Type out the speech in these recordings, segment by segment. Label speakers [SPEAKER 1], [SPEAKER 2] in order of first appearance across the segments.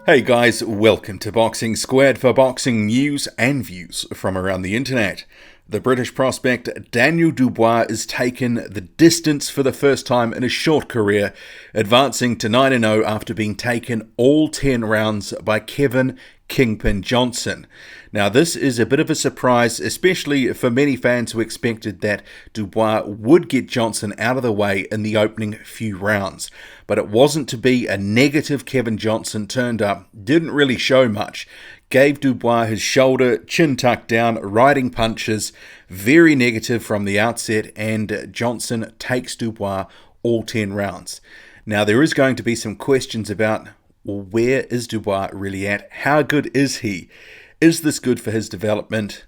[SPEAKER 1] Hey guys, welcome to Boxing Squared for boxing news and views from around the internet. The British prospect Daniel Dubois has taken the distance for the first time in his short career, advancing to 9-0 after being taken all 10 rounds by Kevin Kingpin Johnson. Now this is a bit of a surprise, especially for many fans who expected that Dubois would get Johnson out of the way in the opening few rounds. But it wasn't to be. A negative Kevin Johnson turned up, didn't really show much, gave Dubois his shoulder, chin tucked down, riding punches, very negative from the outset, and Johnson takes Dubois all 10 rounds. Now there is going to be some questions about, well, where is Dubois really at? How good is he? Is this good for his development?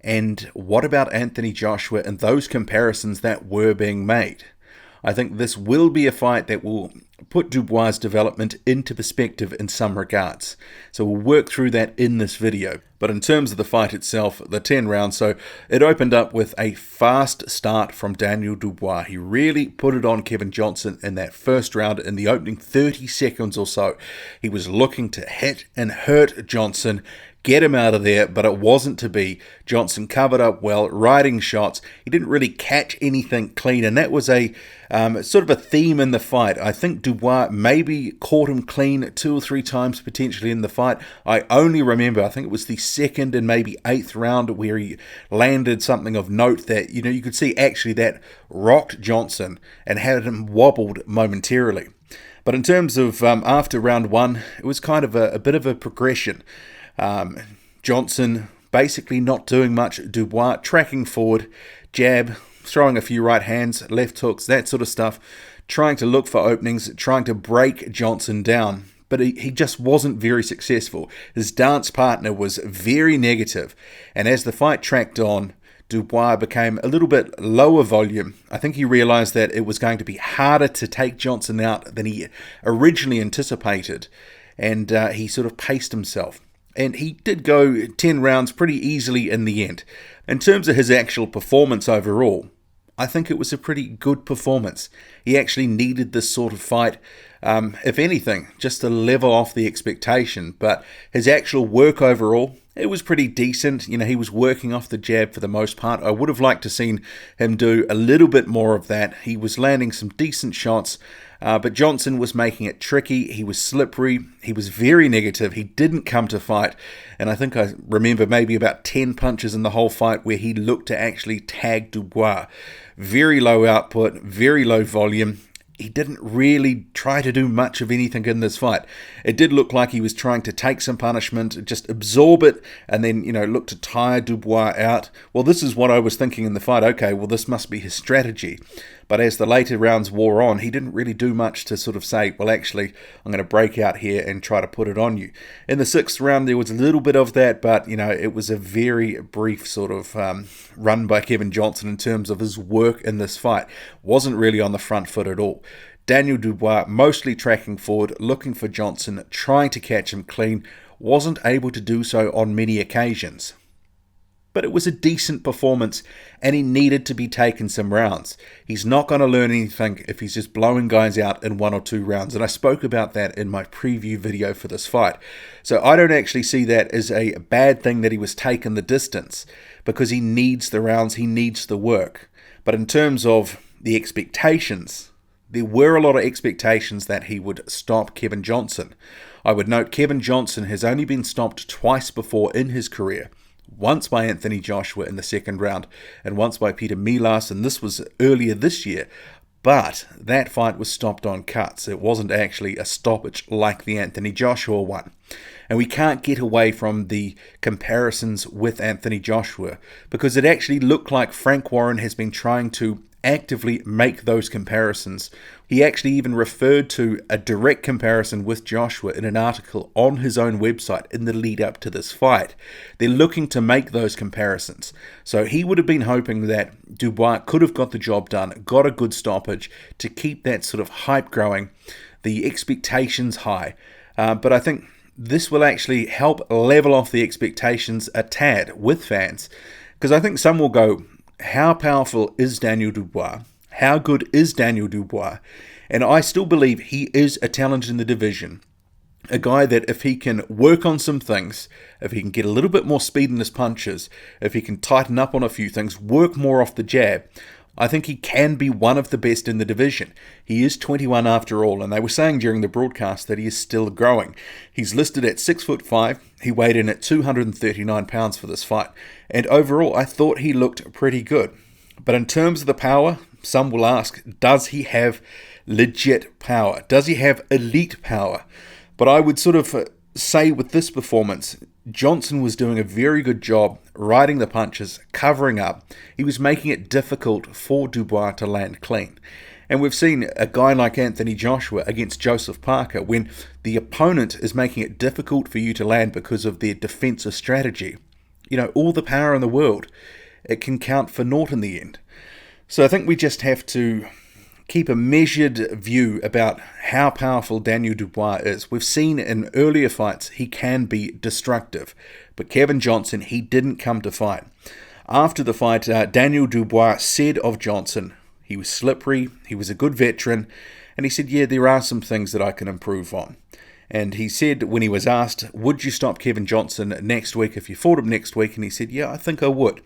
[SPEAKER 1] And what about Anthony Joshua and those comparisons that were being made? I think this will be a fight that will put Dubois' development into perspective in some regards. So we'll work through that in this video. But in terms of the fight itself, the 10 rounds, so it opened up with a fast start from Daniel Dubois. He really put it on Kevin Johnson in that first round. In the opening 30 seconds or so, he was looking to hit and hurt Johnson, get him out of there, but it wasn't to be. Johnson covered up well, riding shots. He didn't really catch anything clean, and that was a sort of a theme in the fight. I think Dubois maybe caught him clean 2 or 3 times potentially in the fight. I only remember, I think it was the second and maybe 8th round where he landed something of note that, you could see actually that rocked Johnson and had him wobbled momentarily. But in terms of after round 1, it was kind of a bit of a progression. Johnson basically not doing much. Dubois tracking forward, jab, throwing a few right hands, left hooks, that sort of stuff, trying to look for openings, trying to break Johnson down. But he just wasn't very successful. His dance partner was very negative. And as the fight tracked on, Dubois became a little bit lower volume. I think he realized that it was going to be harder to take Johnson out than he originally anticipated. And he sort of paced himself. And he did go 10 rounds pretty easily in the end. In terms of his actual performance overall, I think it was a pretty good performance. He actually needed this sort of fight, if anything, just to level off the expectation. But his actual work overall, it was pretty decent. He was working off the jab for the most part. I would have liked to seen him do a little bit more of that. He was landing some decent shots, but Johnson was making it tricky. He was slippery. He was very negative. He didn't come to fight. And I think I remember maybe about 10 punches in the whole fight where he looked to actually tag Dubois. Very low output, very low volume. He didn't really try to do much of anything in this fight. It did look like he was trying to take some punishment, just absorb it, and then, look to tire Dubois out. Well, this is what I was thinking in the fight. Okay, well, this must be his strategy. But as the later rounds wore on, he didn't really do much to sort of say, well, actually, I'm going to break out here and try to put it on you. In the 6th round, there was a little bit of that, but, it was a very brief sort of run by Kevin Johnson in terms of his work in this fight. Wasn't really on the front foot at all. Daniel Dubois mostly tracking forward, looking for Johnson, trying to catch him clean, wasn't able to do so on many occasions. But it was a decent performance, and he needed to be taken some rounds. He's not going to learn anything if he's just blowing guys out in 1 or 2 rounds, and I spoke about that in my preview video for this fight. So I don't actually see that as a bad thing that he was taken the distance, because he needs the rounds, he needs the work. But in terms of the expectations, there were a lot of expectations that he would stop Kevin Johnson. I would note Kevin Johnson has only been stopped twice before in his career. Once by Anthony Joshua in the 2nd round, and once by Peter Milas, and this was earlier this year. But that fight was stopped on cuts. It wasn't actually a stoppage like the Anthony Joshua one. And we can't get away from the comparisons with Anthony Joshua, because it actually looked like Frank Warren has been trying to actively make those comparisons. He actually even referred to a direct comparison with Joshua in an article on his own website in the lead up to this fight. They're looking to make those comparisons. So he would have been hoping that Dubois could have got the job done, got a good stoppage to keep that sort of hype growing, the expectations high. But I think this will actually help level off the expectations a tad with fans, because I think some will go, how powerful is Daniel Dubois? How good is Daniel Dubois? And I still believe he is a talent in the division. A guy that if he can work on some things, if he can get a little bit more speed in his punches, if he can tighten up on a few things, work more off the jab, I think he can be one of the best in the division. He is 21 after all, and they were saying during the broadcast that he is still growing. He's listed at 6'5". He weighed in at 239 pounds for this fight, and overall I thought he looked pretty good. But in terms of the power, some will ask, does he have legit power? Does he have elite power? But I would sort of say with this performance, Johnson was doing a very good job riding the punches, covering up. He was making it difficult for Dubois to land clean. And we've seen a guy like Anthony Joshua against Joseph Parker, when the opponent is making it difficult for you to land because of their defensive strategy. All the power in the world, it can count for naught in the end. So I think we just have to keep a measured view about how powerful Daniel Dubois is. We've seen in earlier fights he can be destructive, but Kevin Johnson, he didn't come to fight. After the fight, Daniel Dubois said of Johnson, he was slippery, he was a good veteran, and he said, yeah, there are some things that I can improve on. And he said when he was asked, would you stop Kevin Johnson next week if you fought him next week? And he said, yeah, I think I would.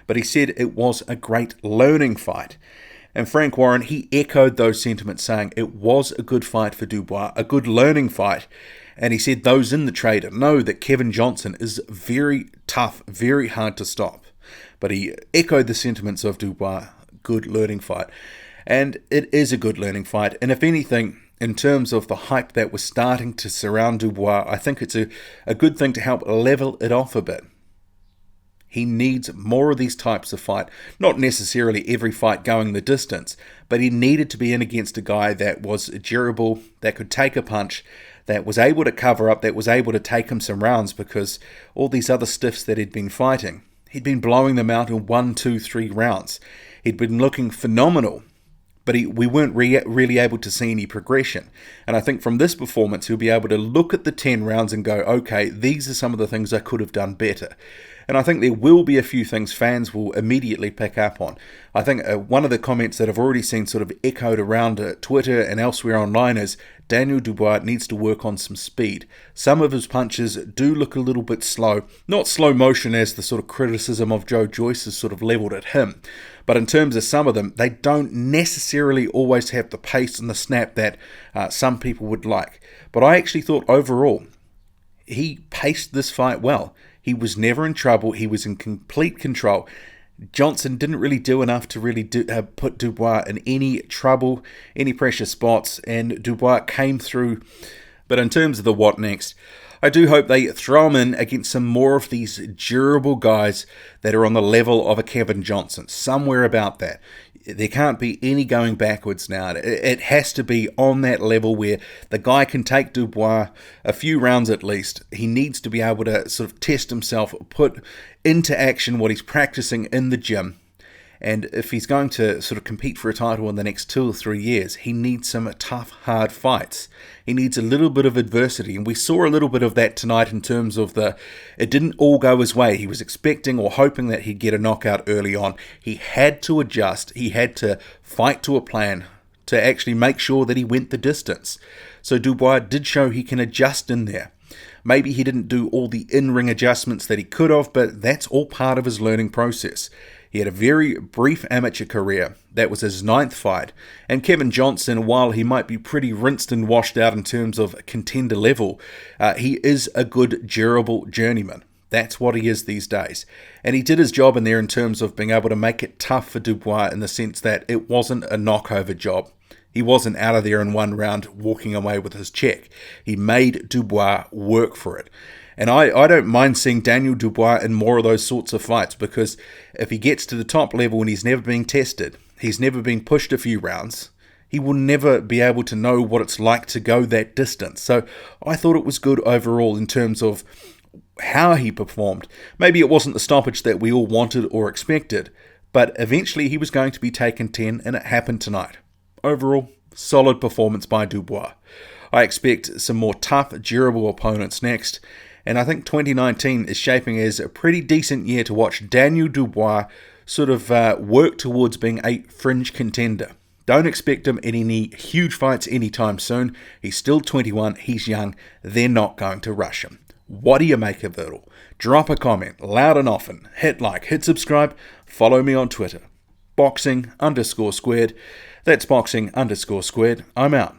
[SPEAKER 1] But he said it was a great learning fight. And Frank Warren, he echoed those sentiments, saying it was a good fight for Dubois, a good learning fight. And he said those in the trade know that Kevin Johnson is very tough, very hard to stop. But he echoed the sentiments of Dubois, good learning fight. And it is a good learning fight. And if anything, in terms of the hype that was starting to surround Dubois, I think it's a good thing to help level it off a bit. He needs more of these types of fight. Not necessarily every fight going the distance, but he needed to be in against a guy that was durable, that could take a punch, that was able to cover up, that was able to take him some rounds, because all these other stiffs that he'd been fighting, he'd been blowing them out in 1, 2, 3 rounds. He'd been looking phenomenal, but we weren't really able to see any progression. And I think from this performance, he'll be able to look at the 10 rounds and go, okay, these are some of the things I could have done better. And I think there will be a few things fans will immediately pick up on. I think one of the comments that I've already seen sort of echoed around Twitter and elsewhere online is Daniel Dubois needs to work on some speed. Some of his punches do look a little bit slow. Not slow motion as the sort of criticism of Joe Joyce is sort of levelled at him. But in terms of some of them, they don't necessarily always have the pace and the snap that some people would like. But I actually thought overall, he paced this fight well. He was never in trouble. He was in complete control. Johnson didn't really do enough to really put Dubois in any trouble, any pressure spots, and Dubois came through. But in terms of the what next, I do hope they throw him in against some more of these durable guys that are on the level of a Kevin Johnson, somewhere about that. There can't be any going backwards now. It has to be on that level where the guy can take Dubois a few rounds at least. He needs to be able to sort of test himself, put into action what he's practicing in the gym. And if he's going to sort of compete for a title in the next 2 or 3 years, he needs some tough, hard fights. He needs a little bit of adversity. And we saw a little bit of that tonight in terms of it didn't all go his way. He was expecting or hoping that he'd get a knockout early on. He had to adjust. He had to fight to a plan to actually make sure that he went the distance. So Dubois did show he can adjust in there. Maybe he didn't do all the in-ring adjustments that he could have, but that's all part of his learning process. He had a very brief amateur career. That was his 9th fight. And Kevin Johnson, while he might be pretty rinsed and washed out in terms of contender level, he is a good, durable journeyman. That's what he is these days. And he did his job in there in terms of being able to make it tough for Dubois in the sense that it wasn't a knockover job. He wasn't out of there in 1 round walking away with his check. He made Dubois work for it. And I don't mind seeing Daniel Dubois in more of those sorts of fights, because if he gets to the top level and he's never been tested, he's never been pushed a few rounds, he will never be able to know what it's like to go that distance. So I thought it was good overall in terms of how he performed. Maybe it wasn't the stoppage that we all wanted or expected, but eventually he was going to be taken 10, and it happened tonight. Overall, solid performance by Dubois. I expect some more tough, durable opponents next. And I think 2019 is shaping as a pretty decent year to watch Daniel Dubois sort of work towards being a fringe contender. Don't expect him in any huge fights anytime soon. He's still 21, he's young, they're not going to rush him. What do you make of it all? Drop a comment, loud and often. Hit like, hit subscribe, follow me on Twitter. Boxing_squared. That's boxing_squared. I'm out.